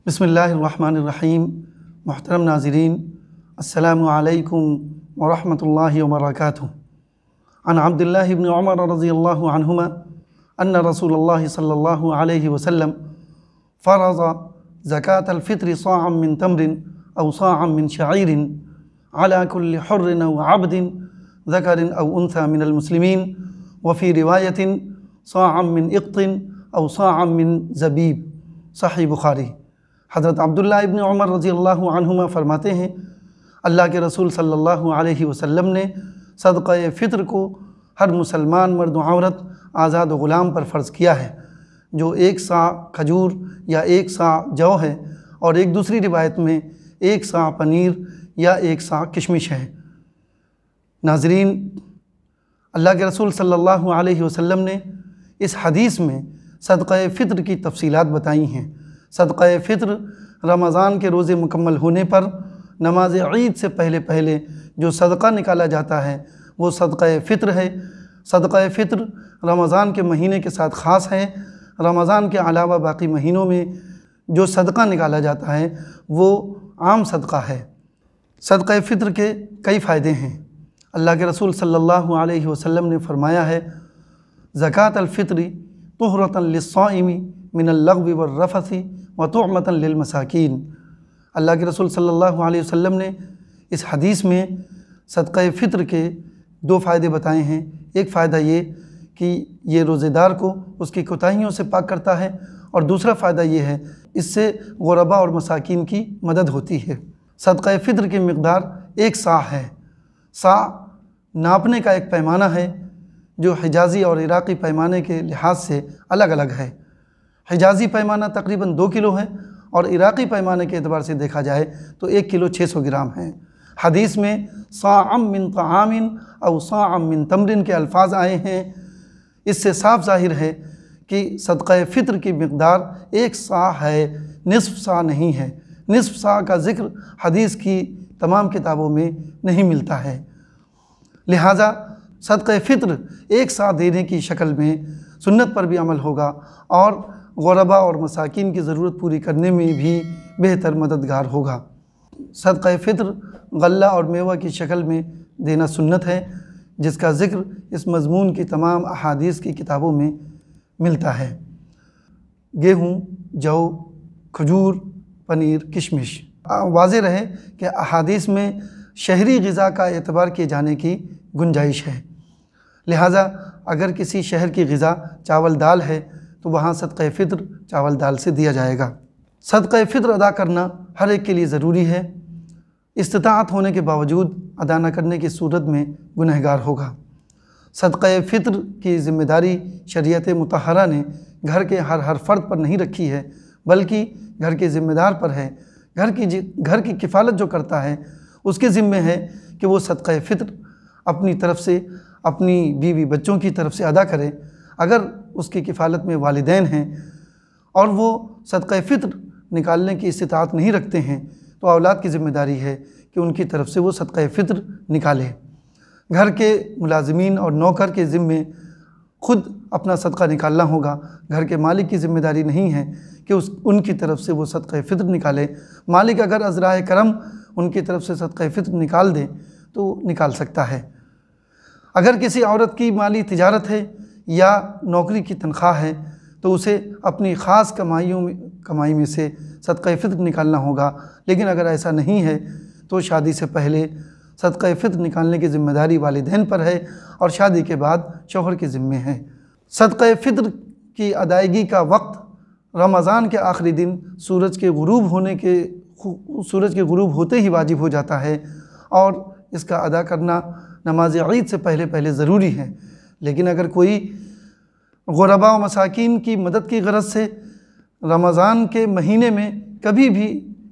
बिस्मिल्लाहिर्रहमानिर्रहीम। मुहतरम नाज़रीन, अस्सलामु अलैकुम वरहमतुल्लाहि वबरकातुहू। अन अब्दुल्लाह इब्न उमर रज़ियल्लाहु अन्हुमा अन्न रसूलल्लाह सल्लल्लाहु अलैहि वसल्लम फ़रज़ ज़कातल फ़ित्र साअम मिन तमरिन औ साअम मिन शईरिन अला कुल्लि हुर्रिन औ अब्दिन ज़करिन औ उन्सा मिनल मुस्लिमीन व फ़ी रिवायतिन साअम मिन इक़्तिन औ साअम मिन ज़बीब। सही बुखारी। हज़रत अब्दुल्लाह इब्न उमर रज़ियल्लाहु अन्हुमा फरमाते हैं, अल्लाह के रसूल सल्लल्लाहु अलैहि वसल्लम ने सदक़े फ़ित्र को हर मुसलमान मर्द औरत आज़ाद व ग़ुलाम पर फ़र्ज़ किया है, जो एक सा खजूर या एक सा जौ है, और एक दूसरी रिवायत में एक सा पनीर या एक सा किशमिश है। नाज़रीन, अल्लाह के रसूल सल्लल्लाहु अलैहि वसल्लम ने इस हदीस में सदक़े फ़ित्र की तफ़सीलात बताई हैं। सदक़े फ़ित्र रमज़ान के रोज़े मुकम्मल होने पर नमाज ईद से पहले पहले जो सदक़ा निकाला जाता है वो सदक़े फ़ित्र है। सदक़े फ़ित्र रमज़ान के महीने के साथ ख़ास है। रमज़ान के अलावा बाकी महीनों में जो सदक़ा निकाला जाता है वो आम सदक़ा है। सदक़े फ़ित्र के कई फ़ायदे हैं। अल्लाह के रसूल सल्लल्लाहु अलैहि वसल्लम ने फ़रमाया है, ज़कातल फ़ित्री तुहरतन लिस्साइमी मिनल लग़्वी वर्रफ़सी व तुअमतन लिल मसाकीन। अल्लाह के रसूल सल्लल्लाहु अलैहि वसल्लम ने इस हदीस में सदक़े फ़ित्र के दो फ़ायदे बताए हैं। एक फ़ायदा ये कि ये रोज़ेदार को उसकी कोताहियों से पाक करता है, और दूसरा फ़ायदा ये है इससे ग़ुरबा और मसाकीन की मदद होती है। सदक़े फ़ित्र की मिक़दार एक सा है। सा नापने का एक पैमाना है जो हिजाज़ी और इराक़ी पैमाने के लिहाज से अलग अलग है। हिजाज़ी पैमाना तकरीबन 2 किलो है और इराक़ी पैमाने के एतबार से देखा जाए तो 1 किलो 600 ग्राम है। हदीस में साअम मिन तआमिन औ साअम मिन तमरिन के अल्फाज आए हैं। इससे साफ ज़ाहिर है कि सदक़े फ़ित्र की मिक़दार एक सा है, निस्फ़ सा नहीं है। निस्फ़ सा का ज़िक्र हदीस की तमाम किताबों में नहीं मिलता है। लिहाजा सदक़े फ़ित्र एक सा देने की शक्ल में सुन्नत पर भी अमल होगा और ग़ुरबा और मसाकीन की ज़रूरत पूरी करने में भी बेहतर मददगार होगा। सदक़े फ़ित्र गल्ला और मेवा की शक्ल में देना सुन्नत है, जिसका ज़िक्र इस मज़मून की तमाम अहादीस की किताबों में मिलता है। गेहूँ, जौ, खजूर, पनीर, किशमिश। वाज़ेह रहे कि अहादीस में शहरी ग़िज़ा का एतबार किए जाने की गुंजाइश है। लिहाजा अगर किसी शहर की ग़िज़ा चावल दाल है तो वहाँ सदक़े फ़ित्र चावल दाल से दिया जाएगा। सदक़े फ़ित्र अदा करना हर एक के लिए ज़रूरी है। इस्तिताअत होने के बावजूद अदा न करने की सूरत में गुनहगार होगा। सदक़े फ़ित्र की ज़िम्मेदारी शरीयत मुतहरा ने घर के हर फ़र्द पर नहीं रखी है, बल्कि घर के ज़िम्मेदार पर है। घर की किफ़ालत जो करता है उसके ज़िम्मे है कि वो सदक़े फ़ित्र अपनी तरफ से, अपनी बीवी बच्चों की तरफ से अदा करे। अगर उसकी किफ़ालत में वालिदैन हैं और वो सदक़े फ़ित्र निकालने की इस्तिताअत नहीं रखते हैं तो औलाद की ज़िम्मेदारी है कि उनकी तरफ से वो सदक़े फ़ित्र निकाले। घर के मुलाज़िमीन और नौकर के ज़िम्मे खुद अपना सदका निकालना होगा। घर के मालिक की ज़िम्मेदारी नहीं है कि उनकी तरफ से वो सदक़े फ़ित्र निकाले। मालिक अगर अज़राए करम उनकी तरफ से सदक़े फ़ित्र निकाल दे तो निकाल सकता है। अगर किसी औरत की माली तिजारत है या नौकरी की तनख्वाह है तो उसे अपनी ख़ास कमाई में से सदक़े फ़ित्र निकालना होगा। लेकिन अगर ऐसा नहीं है तो शादी से पहले सदक़े फ़ित्र निकालने की ज़िम्मेदारी वालिदैन पर है और शादी के बाद शौहर के ज़िम्मे है। सदक़े फ़ित्र की अदायगी का वक्त रमज़ान के आखिरी दिन सूरज के ग़ुरूब होते ही वाजिब हो जाता है और इसका अदा करना नमाज ईद से पहले पहले ज़रूरी है। लेकिन अगर कोई ग़ुरबा व मसाकीन की मदद की गरज से रमज़ान के महीने में कभी भी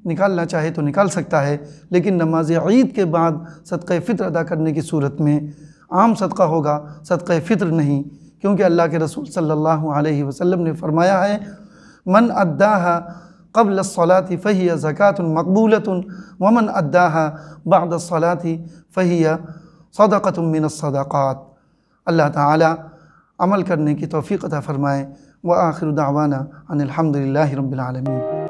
निकालना चाहे तो निकाल सकता है, लेकिन नमाज ईद के बाद सदक़े फ़ित्र अदा करने की सूरत में आम सदका होगा, सदक़े फ़ित्र नहीं। क्योंकि अल्लाह के रसूल सल्लल्लाहु अलैहि वसल्लम ने फ़रमाया है, मन अद्दाहा क़ब्ल अस्सलाति फ़हिया ज़कातुन मक़बूलतुन व मन अद्दाहा बअद अस्सलाति फ़हिया सदक़तुन मिनस सदक़ात। अल्लाह ताला अमल करने की तौफ़ीक़ अता फ़रमाए। व आखिरु दावाना अनिल हम्दुलिल्लाहि रब्बिल आलमीन।